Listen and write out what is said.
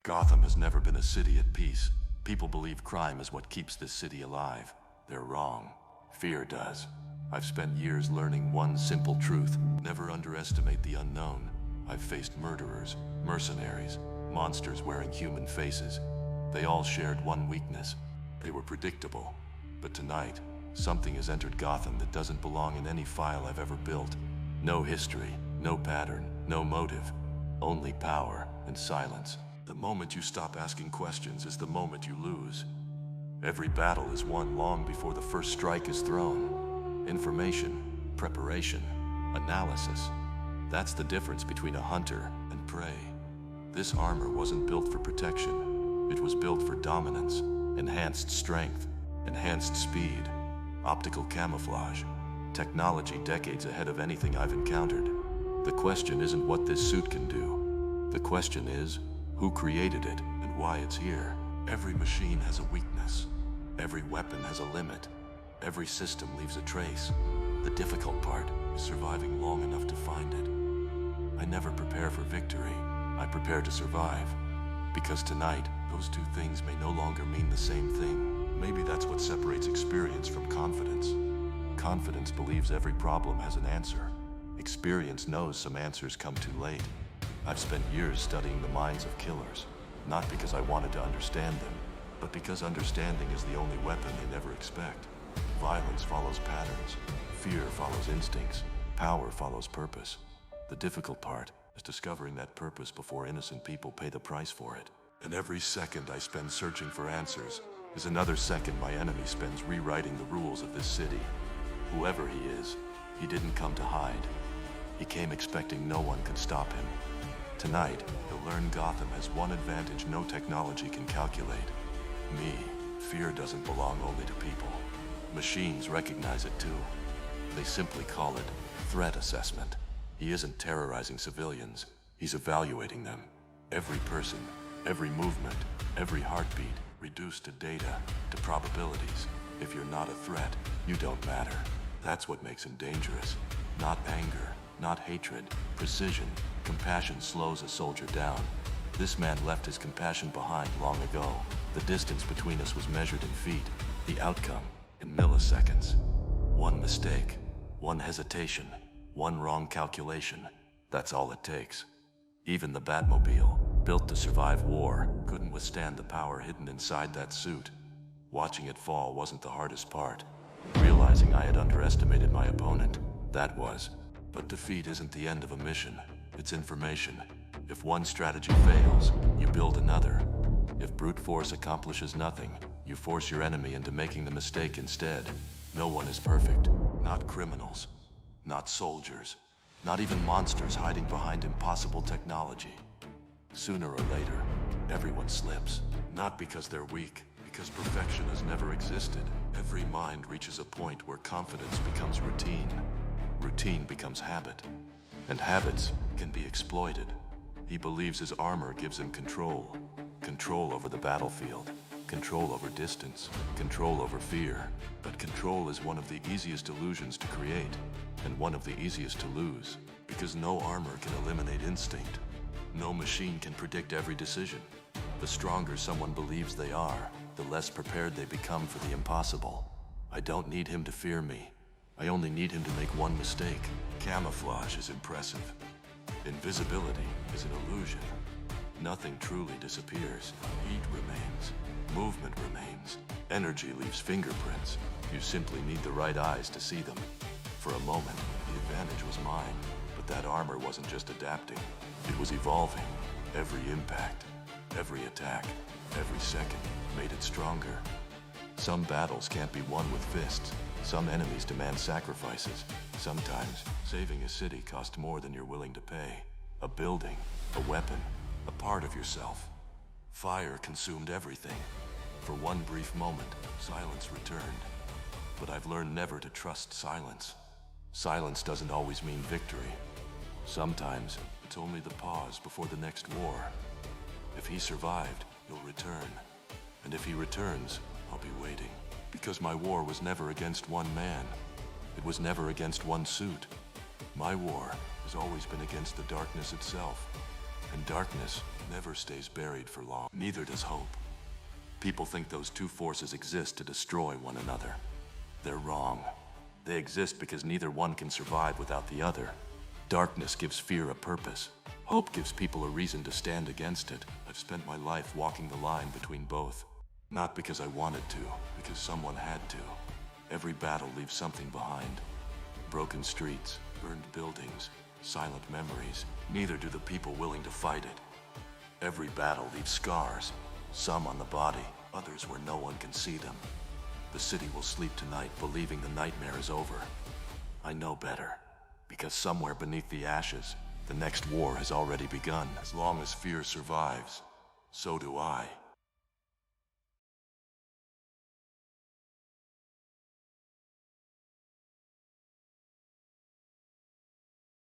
Gotham has never been a city at peace. People believe crime is what keeps this city alive. They're wrong. Fear does. I've spent years learning one simple truth. Never underestimate the unknown. I've faced murderers, mercenaries, monsters wearing human faces. They all shared one weakness. They were predictable. But tonight, something has entered Gotham that doesn't belong in any file I've ever built. No history, no pattern, no motive. Only power and silence. The moment you stop asking questions is the moment you lose. Every battle is won long before the first strike is thrown. Information, preparation, analysis. That's the difference between a hunter and prey. This armor wasn't built for protection. It was built for dominance, enhanced strength, enhanced speed, optical camouflage, technology decades ahead of anything I've encountered. The question isn't what this suit can do. The question is, who created it and why it's here? Every machine has a weakness. Every weapon has a limit. Every system leaves a trace. The difficult part is surviving long enough to find it. I never prepare for victory. I prepare to survive. Because tonight, those two things may no longer mean the same thing. Maybe that's what separates experience from confidence. Confidence believes every problem has an answer. Experience knows some answers come too late. I've spent years studying the minds of killers, not because I wanted to understand them, but because understanding is the only weapon they never expect. Violence follows patterns, fear follows instincts, power follows purpose. The difficult part is discovering that purpose before innocent people pay the price for it. And every second I spend searching for answers is another second my enemy spends rewriting the rules of this city. Whoever he is, he didn't come to hide. He came expecting no one could stop him. Tonight, he'll learn Gotham has one advantage no technology can calculate. Me. Fear doesn't belong only to people. Machines recognize it too. They simply call it threat assessment. He isn't terrorizing civilians. He's evaluating them. Every person, every movement, every heartbeat, reduced to data, to probabilities. If you're not a threat, you don't matter. That's what makes him dangerous. Not anger, not hatred, precision. Compassion slows a soldier down. This man left his compassion behind long ago. The distance between us was measured in feet. The outcome, in milliseconds. One mistake, one hesitation, one wrong calculation. That's all it takes. Even the Batmobile, built to survive war, couldn't withstand the power hidden inside that suit. Watching it fall wasn't the hardest part. Realizing I had underestimated my opponent, that was. But defeat isn't the end of a mission. It's information. If one strategy fails, you build another. If brute force accomplishes nothing, you force your enemy into making the mistake instead. No one is perfect. Not criminals. Not soldiers. Not even monsters hiding behind impossible technology. Sooner or later, everyone slips. Not because they're weak, because perfection has never existed. Every mind reaches a point where confidence becomes routine. Routine becomes habit. And habits can be exploited. He believes his armor gives him control. Control over the battlefield. Control over distance. Control over fear. But control is one of the easiest illusions to create, and one of the easiest to lose. Because no armor can eliminate instinct. No machine can predict every decision. The stronger someone believes they are, the less prepared they become for the impossible. I don't need him to fear me. I only need him to make one mistake. Camouflage is impressive. Invisibility is an illusion. Nothing truly disappears. Heat remains. Movement remains. Energy leaves fingerprints. You simply need the right eyes to see them. For a moment, the advantage was mine. But that armor wasn't just adapting. It was evolving. Every impact, every attack, every second made it stronger. Some battles can't be won with fists. Some enemies demand sacrifices. Sometimes, saving a city costs more than you're willing to pay. A building, a weapon, a part of yourself. Fire consumed everything. For one brief moment, silence returned. But I've learned never to trust silence. Silence doesn't always mean victory. Sometimes, it's only the pause before the next war. If he survived, he'll return. And if he returns, I'll be waiting. Because my war was never against one man. It was never against one suit. My war has always been against the darkness itself. And darkness never stays buried for long. Neither does hope. People think those two forces exist to destroy one another. They're wrong. They exist because neither one can survive without the other. Darkness gives fear a purpose. Hope gives people a reason to stand against it. I've spent my life walking the line between both. Not because I wanted to, because someone had to. Every battle leaves something behind. Broken streets, burned buildings, silent memories. Neither do the people willing to fight it. Every battle leaves scars, some on the body, others where no one can see them. The city will sleep tonight believing the nightmare is over. I know better, because somewhere beneath the ashes, the next war has already begun. As long as fear survives, so do I.